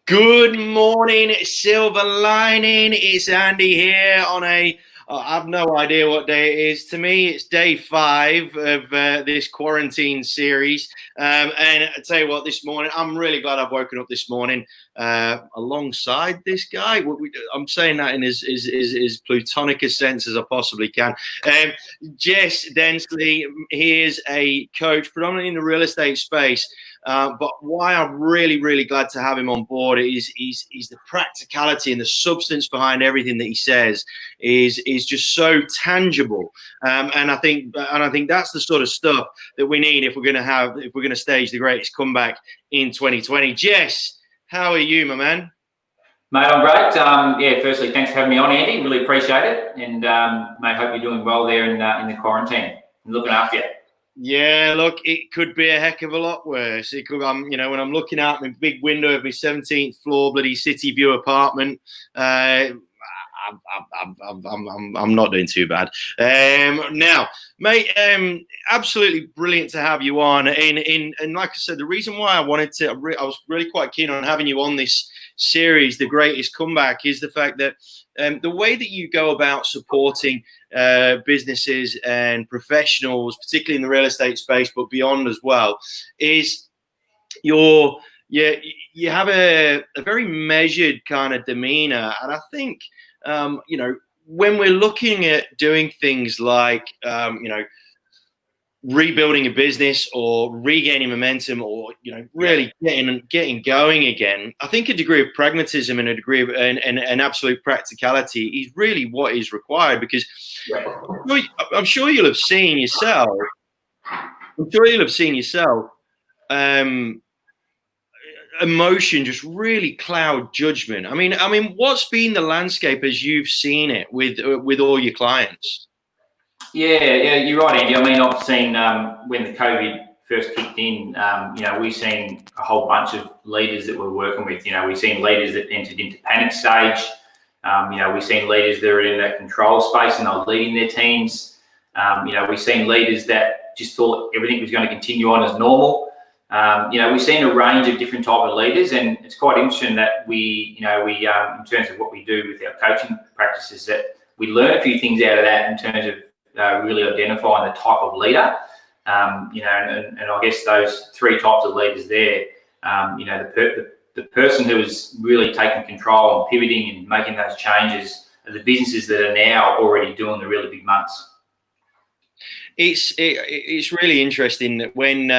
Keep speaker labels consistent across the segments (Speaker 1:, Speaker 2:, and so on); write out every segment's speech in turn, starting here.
Speaker 1: Good morning, Silver Lining. It's Andy here on I have no idea what day it is. To me, it's day 5 of this quarantine series. And I tell you what, this morning, I'm really glad I've woken up this morning alongside this guy. I'm saying that in as plutonic a sense as I possibly can. JESS Densley, he is a coach, predominantly in the real estate space. But why I'm really glad to have him on board is the practicality and the substance behind everything that he says is just so tangible, and I think that's the sort of stuff that we need if we're going to stage the greatest comeback in 2020. Jess, how are you, my man?
Speaker 2: Mate, I'm great. Yeah, firstly, thanks for having me on, Andy. Really appreciate it, and mate, hope you're doing well there in the quarantine. I'm looking after you.
Speaker 1: Yeah, look, it could be a heck of a lot worse. It could, when I'm looking out my big window of my 17th floor bloody city view apartment, I'm not doing too bad. Now, mate, absolutely brilliant to have you on. And like I said, the reason why I wanted to, I was really quite keen on having you on this series, The Greatest Comeback, is the fact that the way that you go about supporting businesses and professionals, particularly in the real estate space, but beyond as well, is you have a very measured kind of demeanor. And I think, when we're looking at doing things like, rebuilding a business or regaining momentum or, really getting going again, I think a degree of pragmatism and a degree of an absolute practicality is really what is required, because I'm sure you'll have seen yourself, emotion just really cloud judgment. I mean, what's been the landscape as you've seen it with all your clients?
Speaker 2: Yeah, you're right, Andy. I mean, I've seen when the COVID first kicked in, we've seen a whole bunch of leaders that we're working with. We've seen leaders that entered into panic stage. We've seen leaders that are in that control space and they're leading their teams. We've seen leaders that just thought everything was going to continue on as normal. We've seen a range of different type of leaders, and it's quite interesting that we in terms of what we do with our coaching practices, that we learn a few things out of that in terms of really identifying the type of leader, and I guess those 3 types of leaders there, the person who is really taking control and pivoting and making those changes are the businesses that are now already doing the really big months.
Speaker 1: It's really interesting that when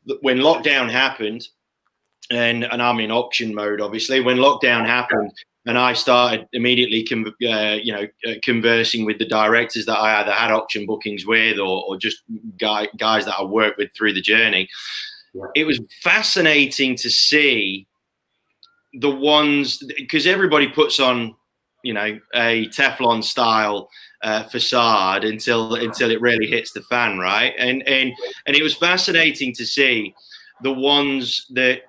Speaker 1: lockdown happened, and I'm in auction mode, obviously, when lockdown happened, and I started immediately, conversing with the directors that I either had auction bookings with or just guys that I worked with through the journey. Yeah. It was fascinating to see the ones, because everybody puts on, a Teflon style facade until it really hits the fan, right? And it was fascinating to see the ones that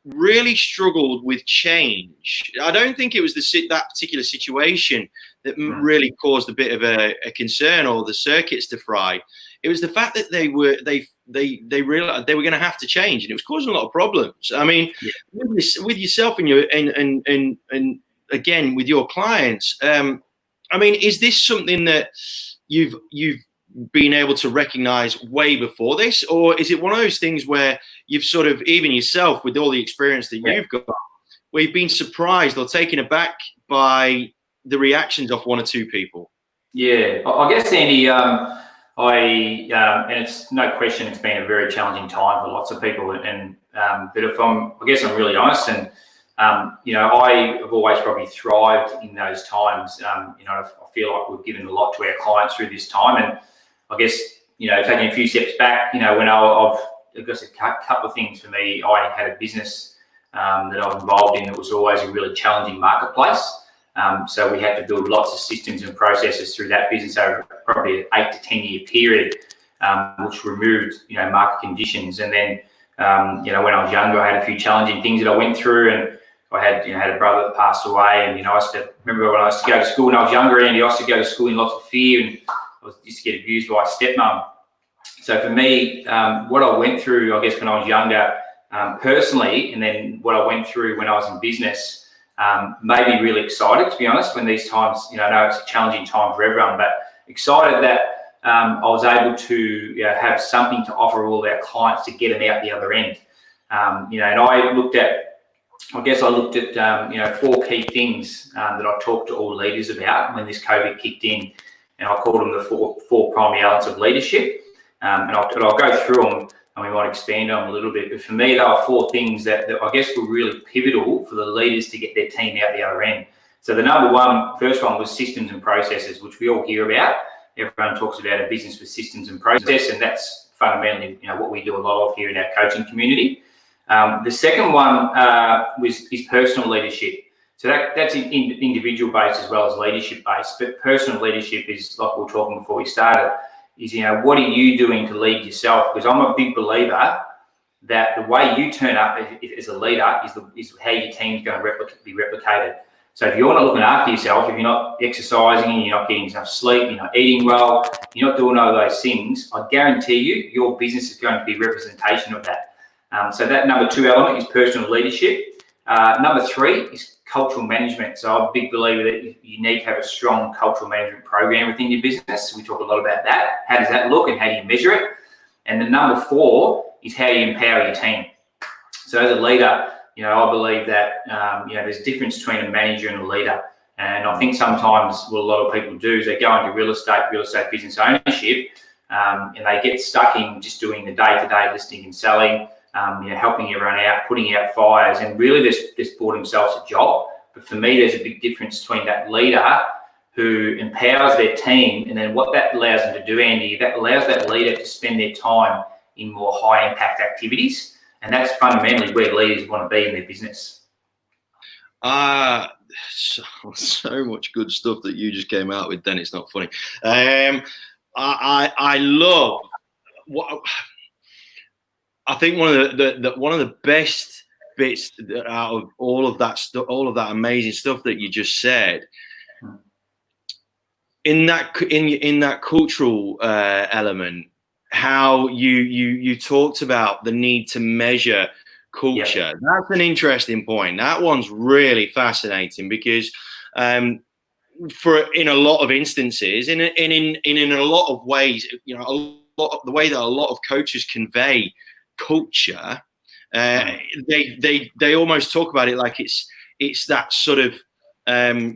Speaker 1: really struggled with change. I don't think it was that particular situation that really caused a bit of a concern or the circuits to fry. It was the fact that they realized they were going to have to change, and it was causing a lot of problems. I mean, with yourself and and again with your clients. Is this something that you've been able to recognize way before this, or is it one of those things where you've sort of, even yourself with all the experience that you've got, where you've been surprised or taken aback by the reactions of 1 or 2 people?
Speaker 2: Yeah, I guess, Andy, and it's no question it's been a very challenging time for lots of people, and but if I'm really honest, and I have always probably thrived in those times. I feel like we've given a lot to our clients through this time, and I guess, taking a few steps back, when I guess a couple of things for me. I had a business that I was involved in that was always a really challenging marketplace. So we had to build lots of systems and processes through that business over probably an 8 to 10 year period, which removed, market conditions. And then, when I was younger, I had a few challenging things that I went through, and I had a brother that passed away. And, I used to remember when I used to go to school when I was younger, Andy, I used to go to school in lots of fear, and I used to get abused by a stepmom. So for me, what I went through, I guess, when I was younger, personally, and then what I went through when I was in business, made me really excited, to be honest, when these times, I know it's a challenging time for everyone, but excited that I was able to have something to offer all of our clients to get them out the other end. And I looked at 4 key things that I talked to all leaders about when this COVID kicked in, and I called them the four primary elements of leadership. And I'll go through them, and we might expand on them a little bit. But for me, there are 4 things that I guess were really pivotal for the leaders to get their team out the other end. So the first one was systems and processes, which we all hear about. Everyone talks about a business with systems and process, and that's fundamentally what we do a lot of here in our coaching community. The second one is personal leadership. So that's individual based as well as leadership based, but personal leadership is, like we were talking before we started, is what are you doing to lead yourself? Because I'm a big believer that the way you turn up as a leader is how your team's going to be replicated. So if you're not looking after yourself, if you're not exercising, you're not getting enough sleep, you're not eating well, you're not doing all those things, I guarantee you, your business is going to be a representation of that. So that number 2 element is personal leadership. Number 3 is cultural management. So I'm a big believer that you need to have a strong cultural management program within your business. We talk a lot about that. How does that look and how do you measure it? And the number 4 is how you empower your team. So as a leader, I believe that there's a difference between a manager and a leader. And I think sometimes what a lot of people do is they go into real estate business ownership, and they get stuck in just doing the day-to-day listing and selling, helping everyone out, putting out fires, and really just bought themselves a job. But for me, there's a big difference between that leader who empowers their team, and then what that allows them to do, Andy, that allows that leader to spend their time in more high-impact activities. And that's fundamentally where leaders want to be in their business.
Speaker 1: So much good stuff that you just came out with. Then it's not funny. I love what I think one of the best bits out of all of that stuff, all of that amazing stuff that you just said. In that cultural element, how you talked about the need to measure culture. Yeah. That's an interesting point. That one's really fascinating because in a lot of instances, in a lot of ways, the way that a lot of coaches convey culture, they almost talk about it like it's that sort of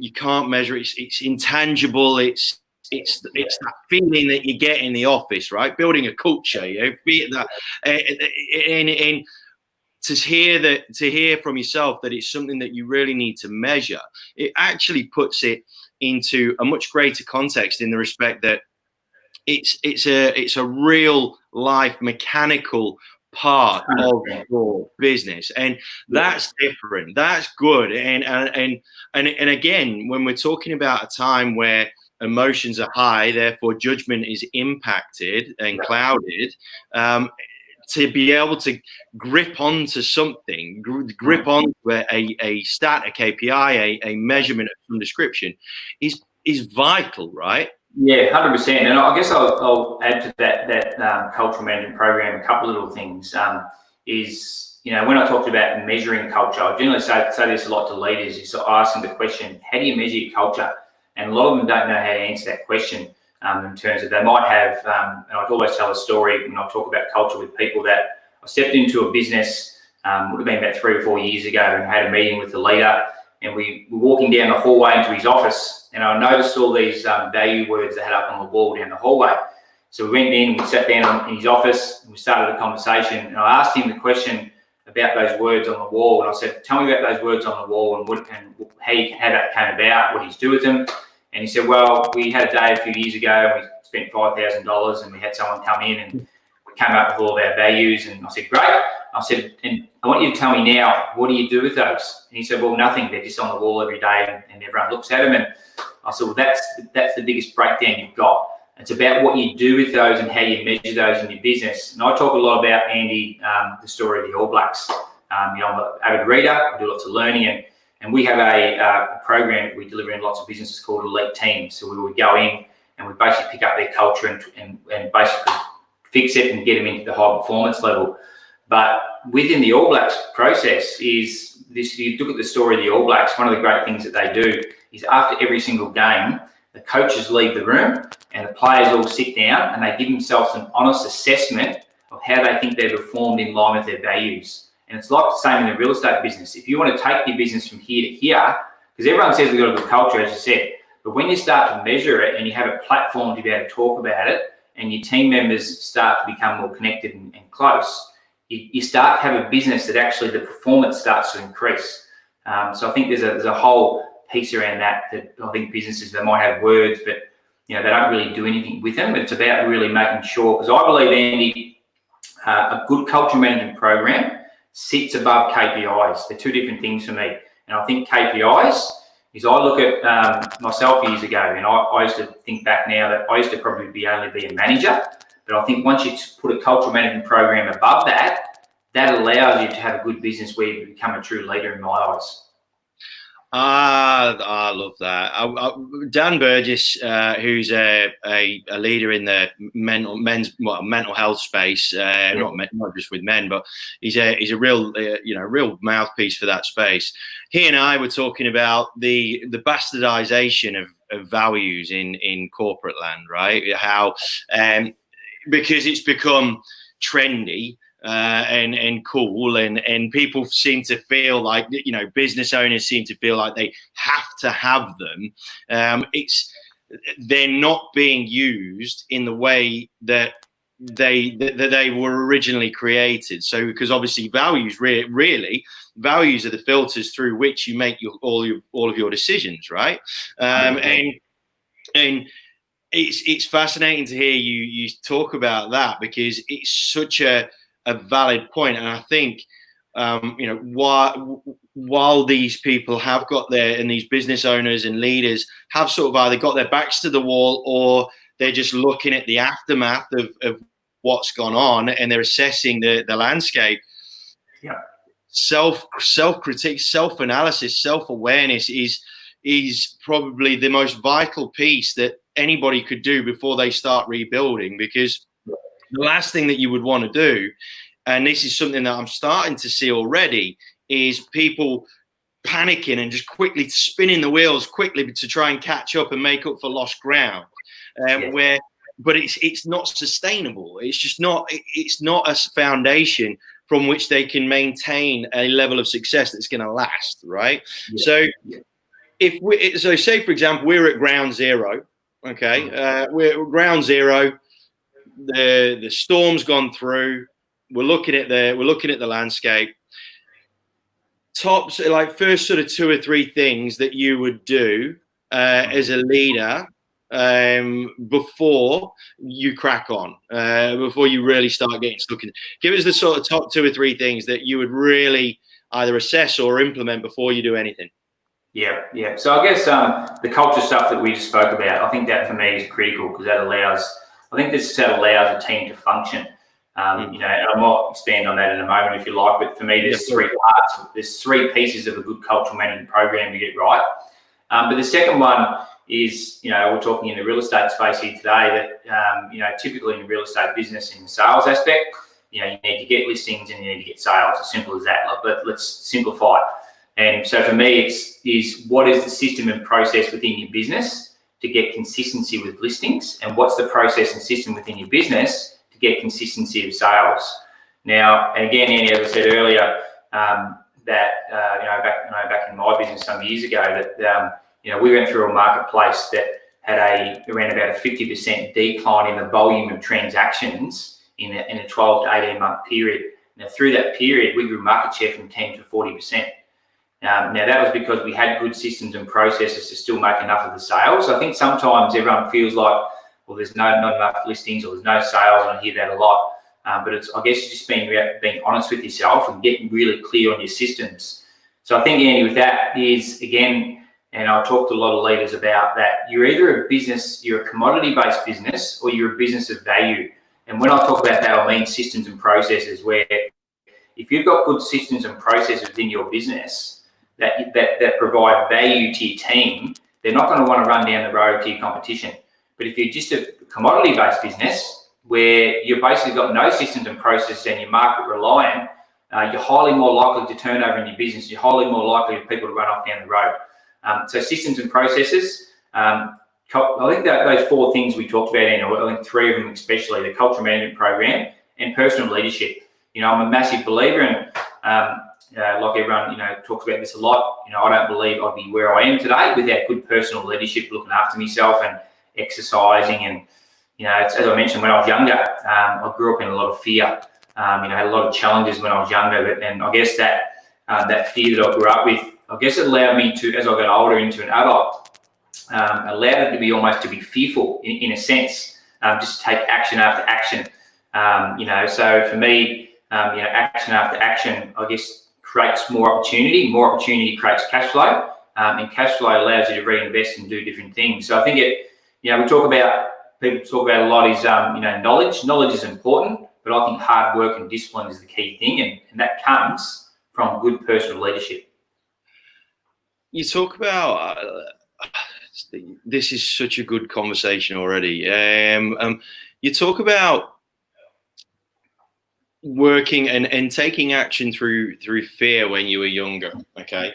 Speaker 1: you can't measure it. It's intangible. It's that feeling that you get in the office, right? Building a culture, that, and to hear from yourself that it's something that you really need to measure. It actually puts it into a much greater context in the respect that it's a real life mechanical part of your business, and that's different. That's good, and again, when we're talking about a time where emotions are high, therefore judgment is impacted and clouded, to be able to grip onto something, grip onto a stat, a KPI, a measurement of some description is vital, right?
Speaker 2: Yeah, 100%. And I guess I'll add to that cultural management program a couple of little things. When I talked about measuring culture, I generally say this a lot to leaders, is to ask them the question, how do you measure your culture? And a lot of them don't know how to answer that question, in terms of they might have, and I'd always tell a story when I talk about culture with people, that I stepped into a business, would have been about 3 or 4 years ago, and had a meeting with the leader, and we were walking down the hallway into his office, and I noticed all these value words they had up on the wall down the hallway. So we went in, we sat down in his office, and we started a conversation, and I asked him the question about those words on the wall, and I said, tell me about those words on the wall and how that came about, what he's do with them. And he said, well, we had a day a few years ago, and we spent $5,000, and we had someone come in and we came up with all of our values. And I said, great. I said, and I want you to tell me now, what do you do with those? And he said, well, nothing. They're just on the wall every day, and everyone looks at them. And I said, well, that's the biggest breakdown you've got. It's about what you do with those and how you measure those in your business. And I talk a lot about, Andy, the story of the All Blacks. I'm an avid reader. I do lots of learning, and we have a program that we deliver in lots of businesses called Elite Teams. So we would go in and we basically pick up their culture and basically fix it and get them into the high performance level. But within the All Blacks process is this. You look at the story of the All Blacks. One of the great things that they do is after every single game, the coaches leave the room and the players all sit down and they give themselves an honest assessment of how they think they've performed in line with their values. And it's like the same in the real estate business. If you want to take your business from here to here, because everyone says they've got a good culture, as you said, but when you start to measure it and you have a platform to be able to talk about it, and your team members start to become more connected and close, you start to have a business that actually the performance starts to increase. So I think there's a whole piece around that I think businesses, they might have words, but they don't really do anything with them. It's about really making sure, because I believe, Andy, a good culture management program sits above KPIs. They're two different things for me. And I think KPIs is, I look at myself years ago, and I used to think back now that I used to probably only be a manager, but I think once you put a cultural management program above that, that allows you to have a good business where you become a true leader in my eyes.
Speaker 1: I love that. Dan Burgess, who's a leader in the mental health space, not just with men, but he's a real real mouthpiece for that space. He and I were talking about the bastardization of values in corporate land, right? How because it's become trendy. And cool, and people seem to feel like, business owners seem to feel like they have to have them. They're not being used in the way that they were originally created. So, because obviously values really values are the filters through which you make all of your decisions, right? And it's fascinating to hear you talk about that, because it's such a valid point. And I think, while these people have got and these business owners and leaders have sort of either got their backs to the wall, or they're just looking at the aftermath of what's gone on, and they're assessing the landscape.
Speaker 2: Yeah.
Speaker 1: Self-critique, self-analysis, self-awareness is probably the most vital piece that anybody could do before they start rebuilding, because the last thing that you would want to do, and this is something that I'm starting to see already, is people panicking and just quickly spinning the wheels quickly to try and catch up and make up for lost ground. But it's not sustainable. It's just not. It's not a foundation from which they can maintain a level of success that's going to last, right? Yeah. So say for example, we're at ground zero. Okay, we're at ground zero. The storm's gone through. We're looking at the landscape. First sort of 2 or 3 things that you would do as a leader before you crack on, before you really start getting stuck in. Give us the sort of top 2 or 3 things that you would really either assess or implement before you do anything.
Speaker 2: Yeah. So I guess the culture stuff that we just spoke about, I think that for me is critical, because that allows a team to function. And I might expand on that in a moment if you like, but for me, there's 3 parts. There's 3 pieces of a good cultural management program to get right. But the second one is, we're talking in the real estate space here today that, typically in the real estate business, in the sales aspect, you need to get listings and you need to get sales. As simple as that. But let's simplify it. And so for me, is what is the system and process within your business to get consistency with listings, and what's the process and system within your business to get consistency of sales. Now, and again, Andy, as I said earlier, back in my business some years ago, that we went through a marketplace that had around about a 50% decline in the volume of transactions in a 12 to 18 month period. Now, through that period, we grew market share from 10 to 40%. Now, that was because we had good systems and processes to still make enough of the sales. I think sometimes everyone feels like, well, there's not enough listings, or there's no sales, and I hear that a lot. But it's, I guess, just being honest with yourself and getting really clear on your systems. So I think, Andy, with that is, again, and I've talked to a lot of leaders about that, you're either a business, you're a commodity-based business, or you're a business of value. And when I talk about that, I mean systems and processes, where if you've got good systems and processes within your business that provide value to your team, they're not going to want to run down the road to your competition. But if you're just a commodity-based business where you've basically got no systems and processes and you're market reliant, you're highly more likely to turn over in your business. You're highly more likely for people to run off down the road. So systems and processes. I think that those 4 things we talked about, and I think 3 of them especially, the culture management program and personal leadership. I'm a massive believer in, like everyone, talks about this a lot. I don't believe I'd be where I am today without good personal leadership, looking after myself and exercising. And, as I mentioned, when I was younger, I grew up in a lot of fear. Had a lot of challenges when I was younger, and I guess that fear that I grew up with, I guess it allowed me to, as I got older into an adult, allowed it to be almost to be fearful in a sense, just to take action after action. So for me, action after action, I guess, creates more opportunity. More opportunity creates cash flow, and cash flow allows you to reinvest and do different things. So I think people talk about a lot is, knowledge. Knowledge is important, but I think hard work and discipline is the key thing, and that comes from good personal leadership.
Speaker 1: You talk about this is such a good conversation already. You talk about working and taking action through fear when you were younger. Okay.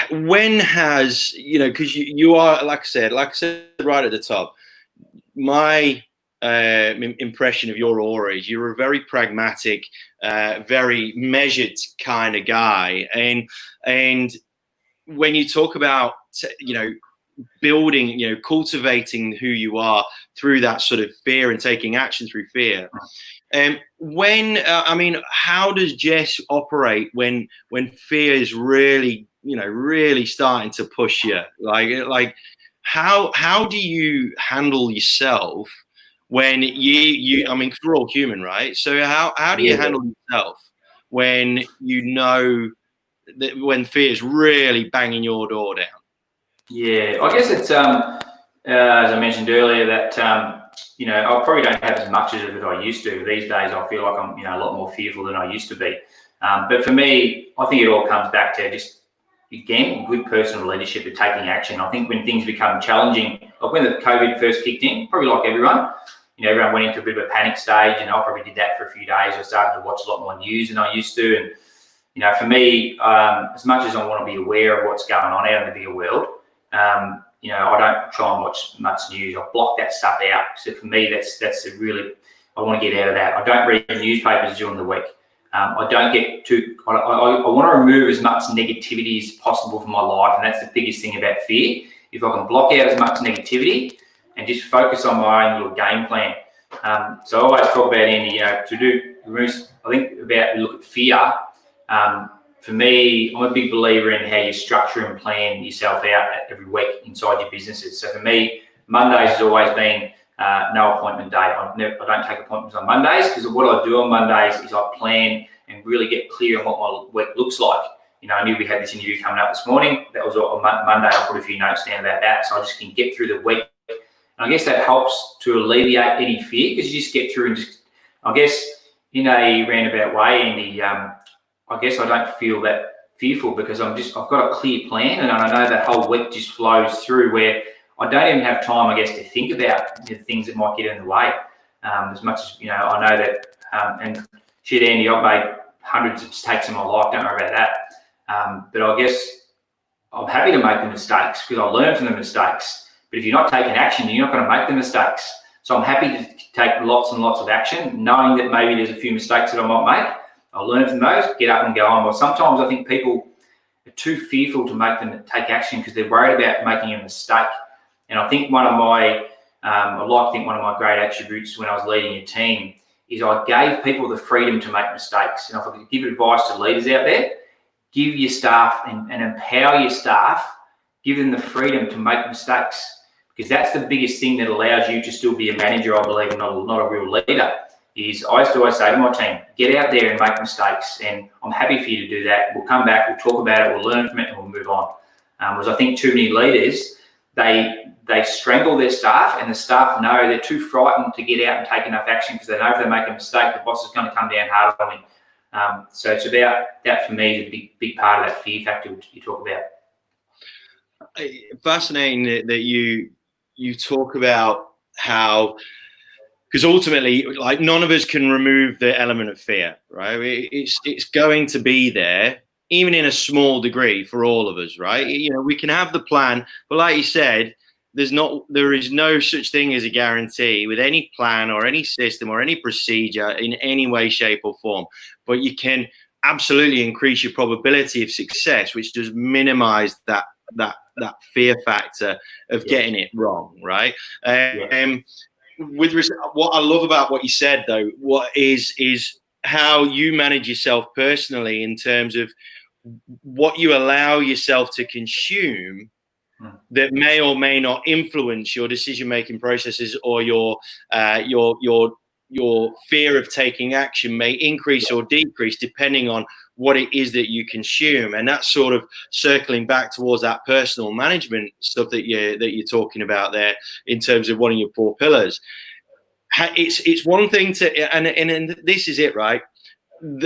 Speaker 1: When has, because you are, like I said right at the top, my impression of your aura is you're a very pragmatic, very measured kind of guy, and when you talk about building, cultivating who you are through that sort of fear and taking action through fear, how does JESS operate when fear is really starting to push you? Like how do you handle yourself when you because we're all human, right? So how do you handle yourself when that when fear is really banging your door down?
Speaker 2: Yeah, I guess it's as I mentioned earlier, that I probably don't have as much of it as I used to. These days I feel like I'm a lot more fearful than I used to be. But for me, I think it all comes back to just, again, good personal leadership and taking action. I think when things become challenging, like when the COVID first kicked in, probably like everyone, everyone went into a bit of a panic stage, and I probably did that for a few days. I started to watch a lot more news than I used to. And, for me, as much as I want to be aware of what's going on out in the bigger world, I don't try and watch much news. I block that stuff out. So for me, that's I want to get out of that. I don't read newspapers during the week. I don't get too, I want to remove as much negativity as possible from my life. And that's the biggest thing about fear. If I can block out as much negativity and just focus on my own little game plan. So I always talk about, Andy, I think about, look at fear. For me, I'm a big believer in how you structure and plan yourself out every week inside your businesses. So for me, Mondays has always been no appointment day. I don't take appointments on Mondays, because what I do on Mondays is I plan and really get clear on what my week looks like. I knew we had this interview coming up this morning. That was on Monday. I put a few notes down about that, so I just can get through the week. And I guess that helps to alleviate any fear, because you just get through and just, I guess, in a roundabout way, Andy, I guess I don't feel that fearful, because I've got a clear plan, and I know that whole week just flows through, where I don't even have time, I guess, to think about the things that might get in the way. As much as, I know that, and shit, Andy, I've made hundreds of mistakes in my life, don't worry about that. But I guess I'm happy to make the mistakes, because I learn from the mistakes. But if you're not taking action, you're not going to make the mistakes. So I'm happy to take lots and lots of action, knowing that maybe there's a few mistakes that I might make. I'll learn from those, get up and go on. Well, sometimes I think people are too fearful to take action, because they're worried about making a mistake. And I think one of my great attributes when I was leading a team is I gave people the freedom to make mistakes. And if I could give advice to leaders out there, give your staff and empower your staff, give them the freedom to make mistakes, because that's the biggest thing that allows you to still be a manager, I believe, and not a real leader. Is I used to always say to my team, get out there and make mistakes, and I'm happy for you to do that. We'll come back, we'll talk about it, we'll learn from it, and we'll move on. Whereas I think too many leaders, they strangle their staff, and the staff know they're too frightened to get out and take enough action, because they know if they make a mistake, the boss is going to come down hard on them. So it's about that, for me, is a big part of that fear factor you talk about.
Speaker 1: Fascinating that you talk about how, because ultimately, like, none of us can remove the element of fear, right? It's going to be there, even in a small degree, for all of us, right? You know, we can have the plan, but like you said, there is no such thing as a guarantee with any plan or any system or any procedure in any way, shape, or form. But you can absolutely increase your probability of success, which does minimize that fear factor of getting it wrong, right? What I love about what you said, though, what is how you manage yourself personally in terms of what you allow yourself to consume that may or may not influence your decision-making processes, or your fear of taking action may increase or decrease depending on what it is that you consume. And that's sort of circling back towards that personal management stuff that you're talking about there, in terms of one of your 4 pillars. It's one thing to, and this is it, right?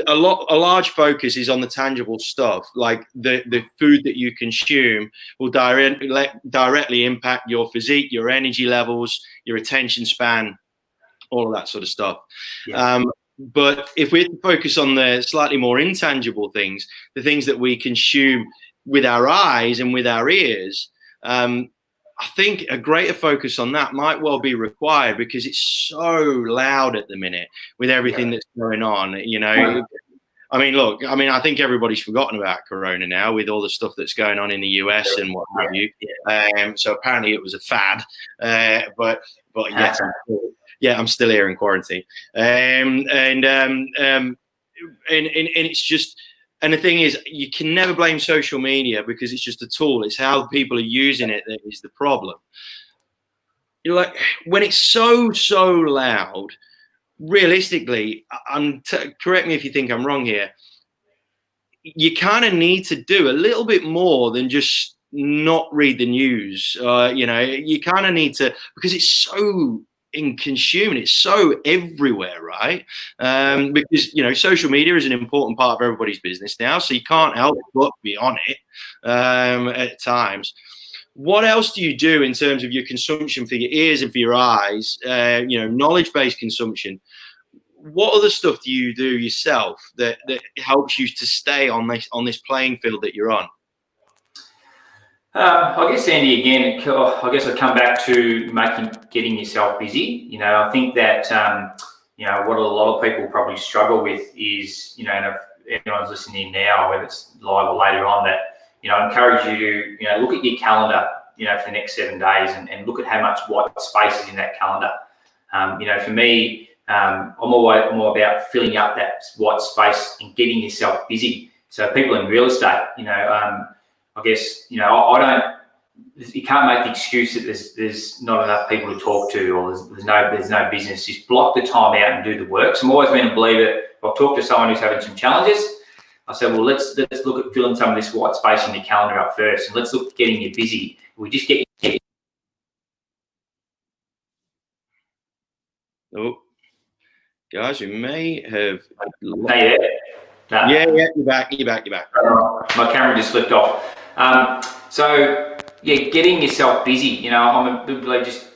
Speaker 1: A large focus is on the tangible stuff, like the food that you consume will directly impact your physique, your energy levels, your attention span, all of that sort of stuff. But if we focus on the slightly more intangible things, the things that we consume with our eyes and with our ears, I think a greater focus on that might well be required, because it's so loud at the minute with everything that's going on. You know, I mean, look, I think everybody's forgotten about Corona now with all the stuff that's going on in the US and what have you. So apparently it was a fad, but yeah, I'm still here in quarantine, and it's just. And the thing is, you can never blame social media, because it's just a tool. It's how people are using it that is the problem. You're like, when it's so loud, realistically, correct me if you think I'm wrong here, you kind of need to do a little bit more than just not read the news. You know, you kind of need to, because it's so consuming, it's so everywhere, right? Because, you know, social media is an important part of everybody's business now, so you can't help but be on it at times. What else do you do in terms of your consumption for your ears and for your eyes? You know, knowledge-based consumption. What other stuff do you do yourself that helps you to stay on this playing field that you're on?
Speaker 2: I guess, Andy, again, I guess I'd come back to getting yourself busy. You know, I think that, you know, what a lot of people probably struggle with is, you know, and if anyone's listening now, whether it's live or later on, that, you know, I encourage you to, you know, look at your calendar, you know, for the next 7 days and look at how much white space is in that calendar. You know, for me, I'm more about filling up that white space and getting yourself busy. So people in real estate, you know, I guess, you know, you can't make the excuse that there's not enough people to talk to, or there's no business. Just block the time out and do the work. So I'm always been a believer, if I talk to someone who's having some challenges, I said, well, let's look at filling some of this white space in your calendar up first, and let's look at getting you busy. We just get you.
Speaker 1: Oh, guys, we may have.
Speaker 2: Hey there. No.
Speaker 1: Yeah, you're back.
Speaker 2: My camera just slipped off. So yeah, getting yourself busy. You know, I'm a big believer, just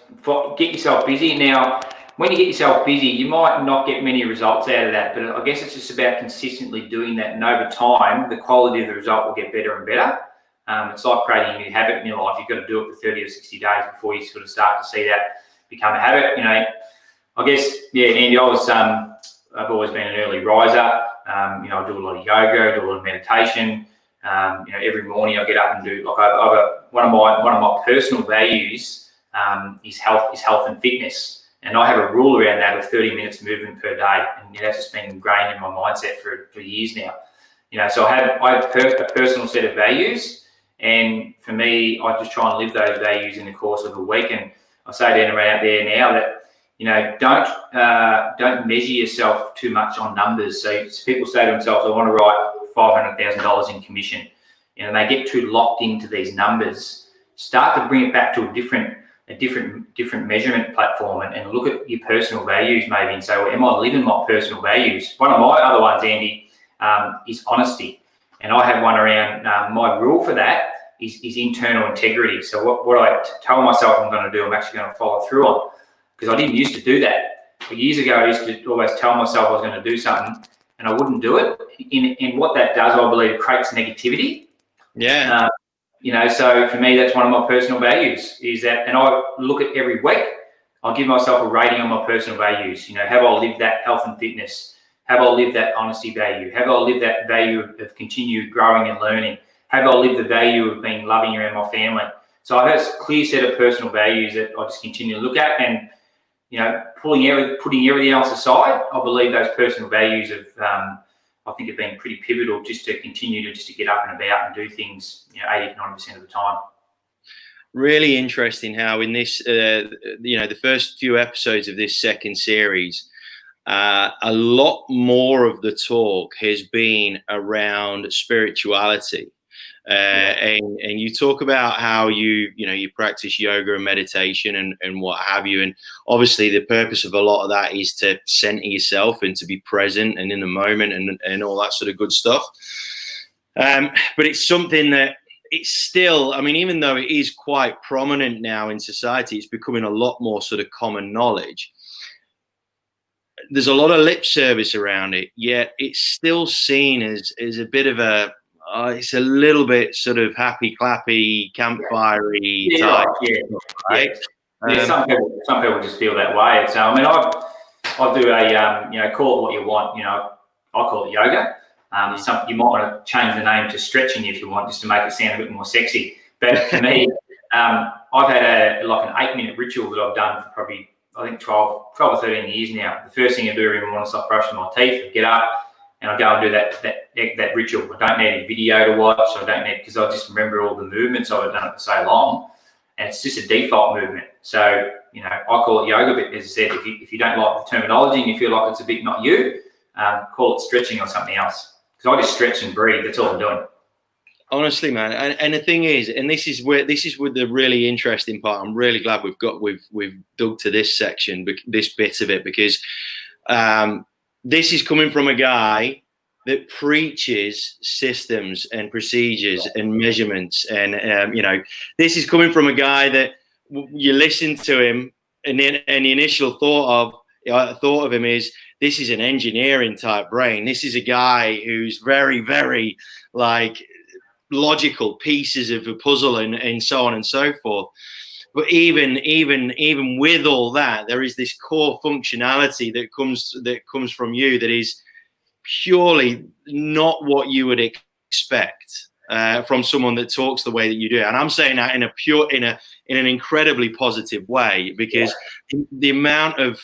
Speaker 2: get yourself busy. Now, when you get yourself busy, you might not get many results out of that, but I guess it's just about consistently doing that, and over time, the quality of the result will get better and better. It's like creating a new habit in your life. You've got to do it for 30 or 60 days before you sort of start to see that become a habit. You know, I guess, yeah, Andy, I've always been an early riser. You know, I do a lot of yoga, do a lot of meditation. You know, every morning I get up and do, like, one of my personal values is health and fitness, and I have a rule around that of 30 minutes movement per day, and that's just been ingrained in my mindset for years now. You know, so I have a personal set of values, and for me, I just try and live those values in the course of a week. And I say to anyone out there now that, you know, don't measure yourself too much on numbers. So people say to themselves, I want to write $500,000 in commission, and they get too locked into these numbers. Start to bring it back to a different measurement platform, and look at your personal values maybe, and say, well, am I living my personal values? One of my other ones, Andy, is honesty, and I have one around my rule for that is internal integrity. So what I tell myself I'm going to do, I'm actually going to follow through on, because I didn't used to do that. years ago, I used to always tell myself I was going to do something and I wouldn't do it. And what that does, I believe, creates negativity.
Speaker 1: Yeah.
Speaker 2: You know, so for me, that's one of my personal values is that, and I look at every week, I give myself a rating on my personal values. You know, have I lived that health and fitness? Have I lived that honesty value? Have I lived that value of continued growing and learning? Have I lived the value of being loving around my family? So I have a clear set of personal values that I just continue to look at, and you know, putting everything else aside, I believe those personal values I think have been pretty pivotal just to continue to get up and about and do things, you know, 80 to 90% of the time.
Speaker 1: Really interesting how in this, you know, the first few episodes of this second series, a lot more of the talk has been around spirituality. And you talk about how you practice yoga and meditation and what have you. And obviously the purpose of a lot of that is to center yourself and to be present and in the moment and all that sort of good stuff. But it's something that it's still, I mean, even though it is quite prominent now in society, it's becoming a lot more sort of common knowledge. There's a lot of lip service around it, yet it's still seen as a bit of a, it's a little bit sort of happy clappy, campfirey type. Right?
Speaker 2: Yeah. Some people just feel that way. So I mean, I do a you know, call it what you want. You know, I call it yoga. You might want to change the name to stretching if you want, just to make it sound a bit more sexy. But for me, I've had like an 8-minute ritual that I've done for probably, I think 12 or 13 years now. The first thing I do every morning is I brush my teeth, I get up, and I go and do that ritual. I don't need any video to watch. I don't need, because I just remember all the movements. I've done it for so long, and it's just a default movement. So, you know, I call it yoga, but as I said, if you don't like the terminology and you feel like it's a bit not you, call it stretching or something else. Because I just stretch and breathe. That's all I'm doing.
Speaker 1: Honestly, man, and the thing is, and this is where the really interesting part. I'm really glad we've dug to this section, this bit of it, because this is coming from a guy that preaches systems and procedures and measurements, and you know, this is coming from a guy that you listen to him, and the initial thought of him is, this is an engineering type brain. This is a guy who's very, very like logical pieces of a puzzle and so on and so forth. But even with all that, there is this core functionality that comes from you that is purely not what you would expect from someone that talks the way that you do. And I'm saying that in an incredibly positive way, because the amount of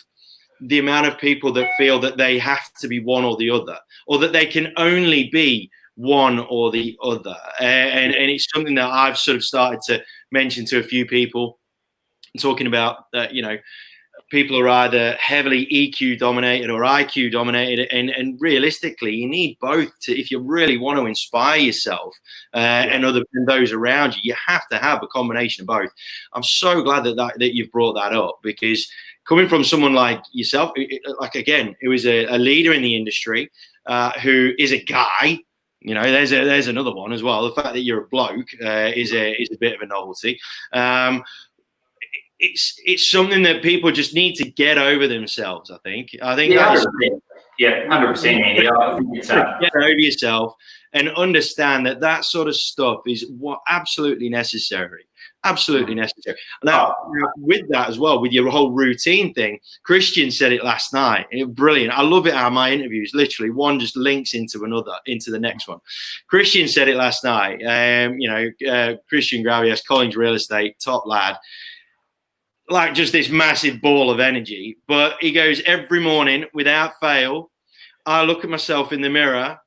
Speaker 1: people that feel that they have to be one or the other, or that they can only be one or the other. And it's something that I've sort of started to mention to a few people, talking about that, you know, people are either heavily EQ dominated or IQ dominated, and realistically, you need both if you really want to inspire yourself and those around you. You have to have a combination of both. I'm so glad that you've brought that up, because coming from someone like yourself, like again, who is a leader in the industry, who is a guy. You know, there's another one as well. The fact that you're a bloke is a bit of a novelty. It's something that people just need to get over themselves. I think. Yeah,
Speaker 2: 100%. Yeah, 100%, Andy. I think it's
Speaker 1: get over yourself and understand that sort of stuff is what absolutely necessary. Absolutely necessary. Now, with that as well, with your whole routine thing, Christian said it last night. Brilliant. I love it how my interviews, literally, one just links into the next one. Christian said it last night. Christian Gravias, Collins Real Estate, top lad. Like just this massive ball of energy. But he goes, every morning, without fail, I look at myself in the mirror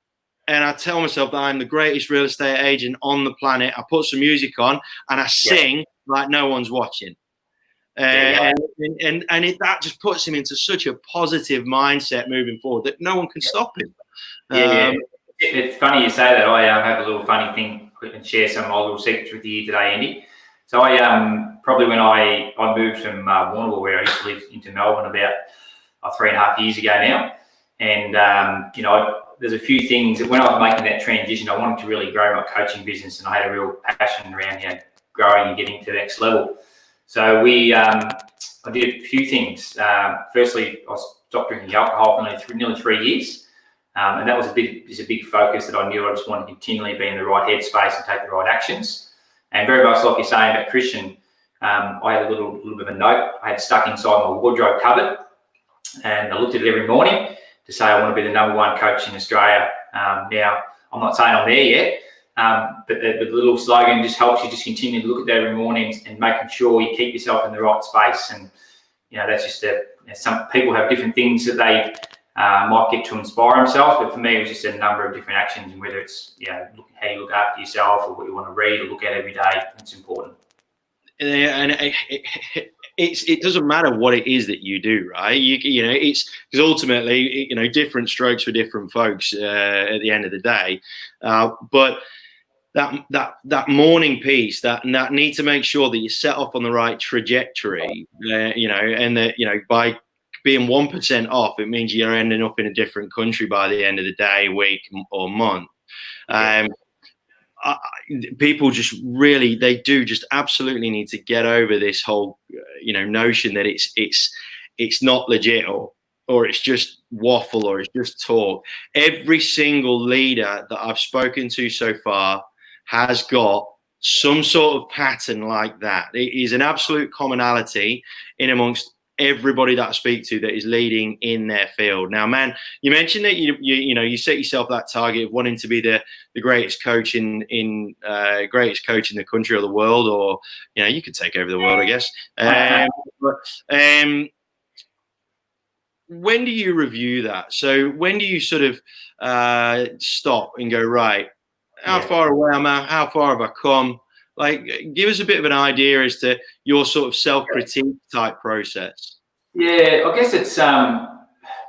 Speaker 1: and I tell myself that I'm the greatest real estate agent on the planet. I put some music on and I sing like no one's watching. And that just puts him into such a positive mindset moving forward that no one can stop him.
Speaker 2: It's funny you say that. I have a little funny thing and share some of my little secrets with you today, Andy. So I probably when I moved from Warrnambool, where I used to live, into Melbourne about 3.5 years ago now, and there's a few things that when I was making that transition, I wanted to really grow my coaching business, and I had a real passion around growing and getting to the next level. So we I did a few things. Firstly, I stopped drinking alcohol for nearly 3 years. And that was a big focus that I knew I just wanted to continually be in the right headspace and take the right actions. And very much like you're saying about Christian, I had a little bit of a note I had stuck inside my wardrobe cupboard, and I looked at it every morning to say I want to be the #1 coach in Australia. Now, I'm not saying I'm there yet, but the little slogan just helps you just continue to look at that every morning and making sure you keep yourself in the right space. And that's just some people have different things that they might get to inspire themselves, but for me, it was just a number of different actions, and whether it's how you look after yourself or what you want to read or look at every day, it's important.
Speaker 1: And it doesn't matter what it is that you do, right? It's because ultimately, different strokes for different folks at the end of the day. But that morning piece, that need to make sure that you set off on the right trajectory, and that by being 1% off, it means you're ending up in a different country by the end of the day, week, or month. People just really, they do just absolutely need to get over this whole, notion that it's not legit or it's just waffle or it's just talk. Every single leader that I've spoken to so far has got some sort of pattern like that. It is an absolute commonality in amongst everybody that I speak to that is leading in their field. Now, man, you mentioned that you set yourself that target of wanting to be the greatest coach in the country or the world, or you could take over the world, I guess. When do you review that? So when do you sort of stop and go, right, how far away am I? How far have I come? Like, give us a bit of an idea as to your sort of self-critique type process.
Speaker 2: Yeah, I guess it's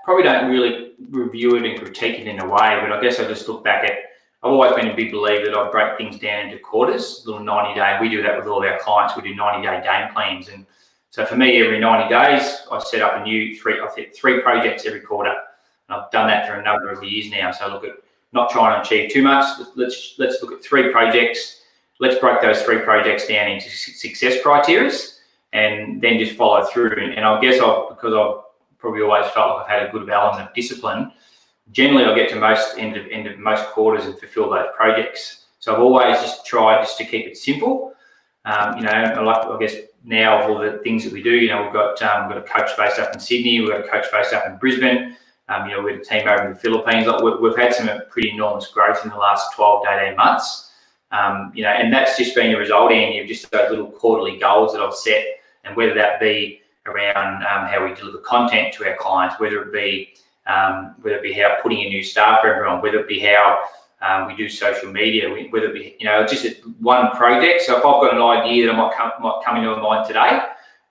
Speaker 2: probably don't really review it and critique it in a way, but I guess I just look back at, I've always been a big believer that I break things down into quarters, little 90-day. We do that with all of our clients. We do 90-day game plans. And so for me, every 90 days, I set up a new three projects every quarter. And I've done that for a number of years now. So look at not trying to achieve too much. Let's look at 3 projects. Let's break those 3 projects down into success criteria and then just follow through. And I guess because I've probably always felt like I've had a good element of discipline, generally I get to end of most quarters and fulfill those projects. So I've always just tried to keep it simple. I guess now of all the things that we do, we've got a coach based up in Sydney, we've got a coach based up in Brisbane, we've got a team over in the Philippines. We've had some pretty enormous growth in the last 12 to 18 months. And that's just been a result, Andy, of just those little quarterly goals that I've set, and whether that be around how we deliver content to our clients, whether it be how putting in new staff for everyone, whether it be how we do social media, whether it be just one project. So if I've got an idea that might come into my mind today,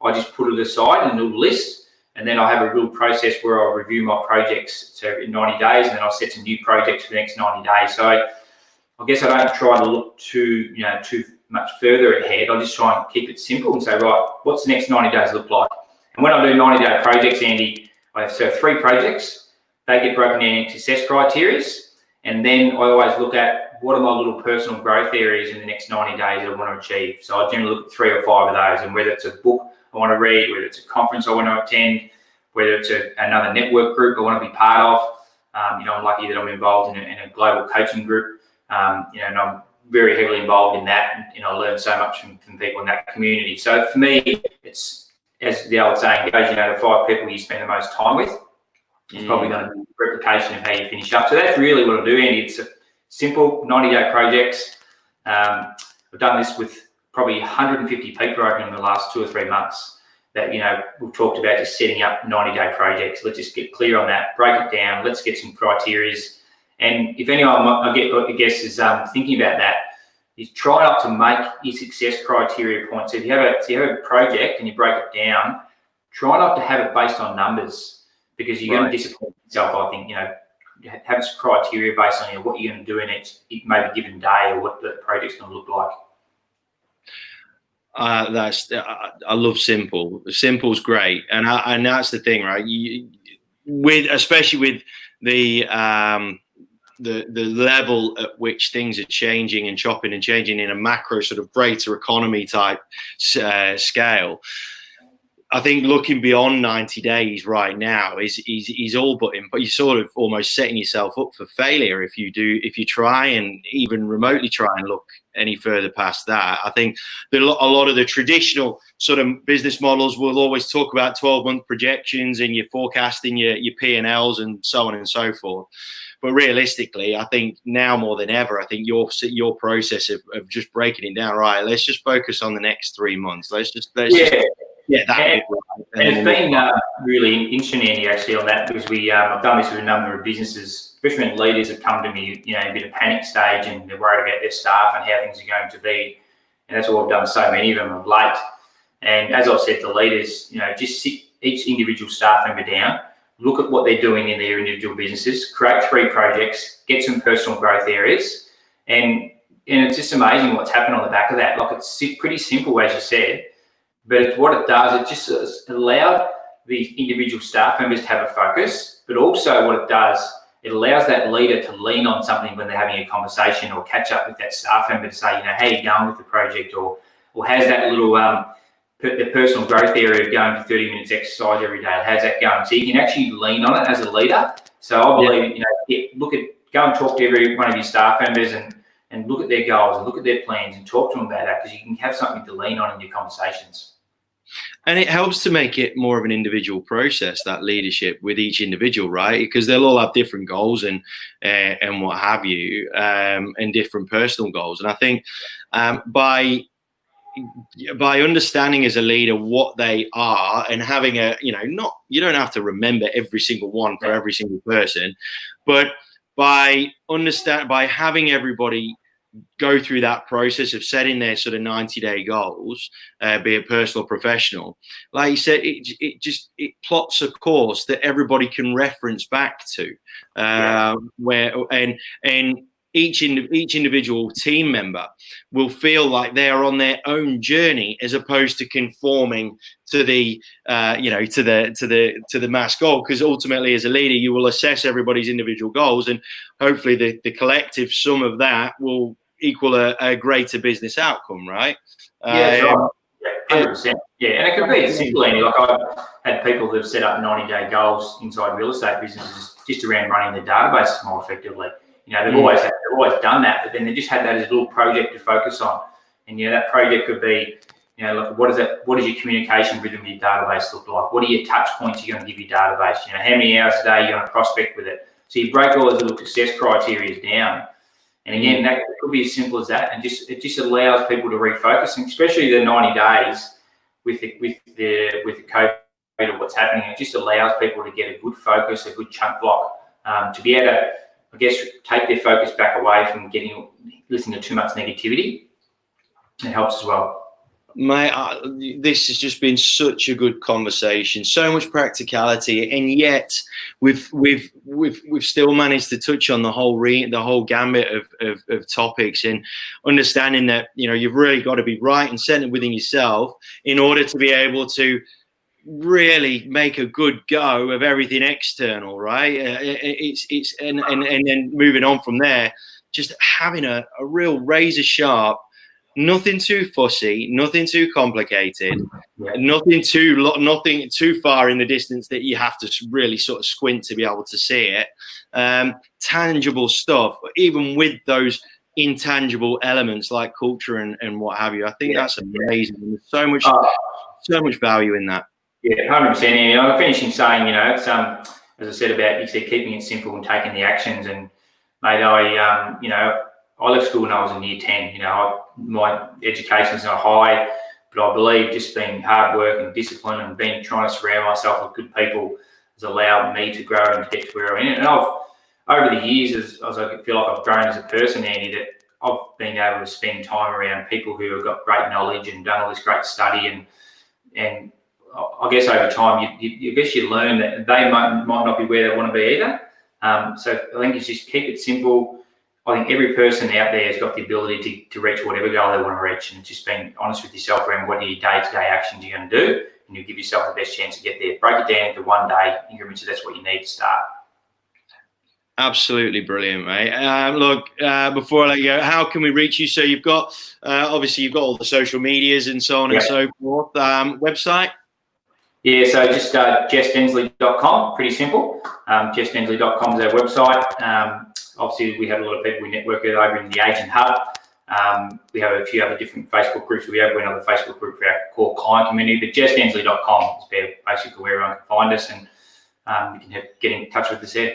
Speaker 2: I just put it aside in a little list, and then I have a real process where I'll review my projects in 90 days, and then I'll set some new projects for the next 90 days. So I guess I don't try to look too much further ahead. I just try and keep it simple and say, right, what's the next 90 days look like? And when I do 90-day projects, Andy, I have 3 projects. They get broken down into success criteria. And then I always look at what are my little personal growth areas in the next 90 days that I want to achieve. So I generally look at 3 or 5 of those, and whether it's a book I want to read, whether it's a conference I want to attend, whether it's another network group I want to be part of. I'm lucky that I'm involved in a global coaching group. And I'm very heavily involved in that, and I learn so much from people in that community. So for me, it's, as the old saying goes, the 5 people you spend the most time with is probably going to be a replication of how you finish up. So that's really what I do, Andy. It's a simple 90-day projects. I've done this with probably 150 people in the last 2 or 3 months that, we've talked about just setting up 90-day projects. Let's just get clear on that, break it down. Let's get some criteria. And if anyone, I guess, is thinking about that, is try not to make your success criteria points. So if you have a project and you break it down, try not to have it based on numbers, because you're going to disappoint yourself. I think have some criteria based on what you're going to do in each maybe given day, or what the project's going to look like.
Speaker 1: I love simple. Simple's great, and that's the thing, right? Especially with the level at which things are changing and chopping and changing in a macro sort of greater economy type scale. I think looking beyond 90 days right now is all but but you're sort of almost setting yourself up for failure if you try and even remotely try and look any further past that. I think that a lot of the traditional sort of business models will always talk about 12-month projections and you're forecasting your P&Ls and so on and so forth. But realistically, I think now more than ever, I think your process of just breaking it down, right, let's just focus on the next 3 months. Let's just yeah, that bit right.
Speaker 2: And it's been really interesting, Andy, actually, on that, because I've done this with a number of businesses, especially when leaders have come to me, you know, a bit of panic stage and they're worried about their staff and how things are going to be. And that's what I've done so many of them of late. And as I've said to leaders, you know, just sit each individual staff member down, look at what they're doing in their individual businesses, create 3 projects, get some personal growth areas. And it's just amazing what's happened on the back of that. Like, it's pretty simple, as you said. But what it does, it just allowed the individual staff members to have a focus, but also what it does, it allows that leader to lean on something when they're having a conversation or catch up with that staff member to say, you know, how are you going with the project, or how's that little the personal growth area going for 30 minutes exercise every day, how's that going? So you can actually lean on it as a leader. So I believe, you know, go and talk to every one of your staff members and look at their goals and look at their plans and talk to them about that, because you can have something to lean on in your conversations.
Speaker 1: And it helps to make it more of an individual process, that leadership with each individual, right? Because they'll all have different goals and what have you, and different personal goals. And I think by understanding as a leader what they are and having you don't have to remember every single one for every single person, but by having everybody go through that process of setting their sort of 90-day goals, be it personal, professional, like you said, it plots a course that everybody can reference back to, where each individual team member will feel like they are on their own journey, as opposed to conforming to the mass goal. Because ultimately, as a leader, you will assess everybody's individual goals, and hopefully the collective sum of that will equal a greater business outcome, right?
Speaker 2: Yeah, right. 100%. Yeah, and it could be simple, Andy. Like, I've had people that have set up 90-day goals inside real estate businesses just around running their databases more effectively. You know, they've always done that, but then they just had that as a little project to focus on. And, you know, that project could be, you know, like, what does your communication rhythm with your database look like? What are your touch points you're going to give your database? You know, how many hours a day you're going to prospect with it? So you break all those little success criteria down. And again, that could be as simple as that. And it just allows people to refocus, and especially the 90 days with the COVID or what's happening, it just allows people to get a good focus, a good chunk block, to be able to, I guess, take their focus back away from listening to too much negativity. It helps as well.
Speaker 1: Mate, this has just been such a good conversation, so much practicality, and yet we've still managed to touch on the whole gambit of topics, and understanding that, you know, you've really got to be right and centered within yourself in order to be able to really make a good go of everything external, right? And then moving on from there, just having a real razor sharp, nothing too fussy, nothing too complicated, nothing too far in the distance that you have to really sort of squint to be able to see it. Tangible stuff, even with those intangible elements like culture and what have you. I think that's amazing. There's so much value in that.
Speaker 2: Yeah, 100%. And I'm finishing saying, you know, it's as I said about, you said, keeping it simple and taking the actions. And mate, I left school when I was in year 10. You know, my education's not high, but I believe just being hard work and discipline and trying to surround myself with good people has allowed me to grow and get to where I'm in. And over the years, as I feel like I've grown as a person, Andy, that I've been able to spend time around people who have got great knowledge and done all this great study, and I guess over time, you learn that they might not be where they want to be either. So I think it's just keep it simple. I think every person out there has got the ability to reach whatever goal they want to reach, and it's just being honest with yourself around what are your day-to-day actions you're going to do, and you give yourself the best chance to get there. Break it down into one day increments, so that's what you need to start. Absolutely brilliant, mate. Look, before I let you go, how can we reach you? So you've got, obviously you've got all the social medias and so on and so forth. Website? Yeah, so just jessdensley.com, pretty simple. Jessdensley.com is our website. Obviously, we have a lot of people we network with over in the Agent Hub. We have a few other different Facebook groups. We have another Facebook group for our core client community, but jessdensley.com is basically where everyone can find us, and you can get in touch with us there.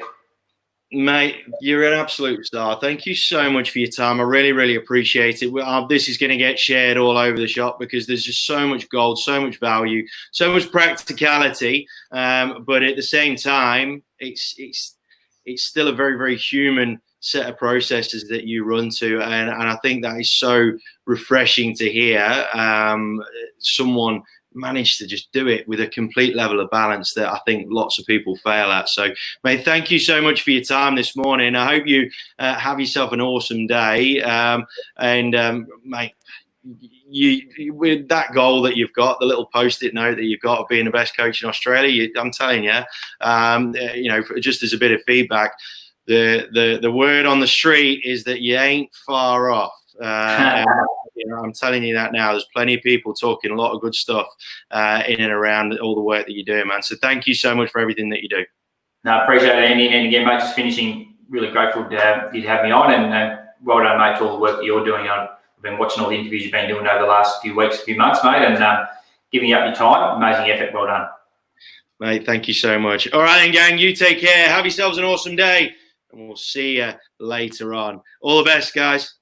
Speaker 1: Mate, you're an absolute star. Thank you so much for your time. I really, really appreciate it. This is going to get shared all over the shop because there's just so much gold, so much value, so much practicality. But at the same time, it's still a very, very human set of processes that you run to, and I think that is so refreshing to hear. Someone managed to just do it with a complete level of balance that I think lots of people fail at. So, mate, thank you so much for your time this morning. I hope you have yourself an awesome day. Mate, you with that goal that you've got, the little post-it note that you've got of being the best coach in Australia, I'm telling you, just as a bit of feedback, the word on the street is that you ain't far off. I'm telling you that now. There's plenty of people talking a lot of good stuff in and around all the work that you're doing, man. So thank you so much for everything that you do.
Speaker 2: No, I appreciate it, Andy. And again, mate, just finishing, really grateful to have me on, and well done, mate, to all the work that you're doing. I've been watching all the interviews you've been doing over the last few weeks, few months, mate, and giving up your time. Amazing effort. Well done.
Speaker 1: Mate, thank you so much. All right, then, gang, you take care. Have yourselves an awesome day, and we'll see you later on. All the best, guys.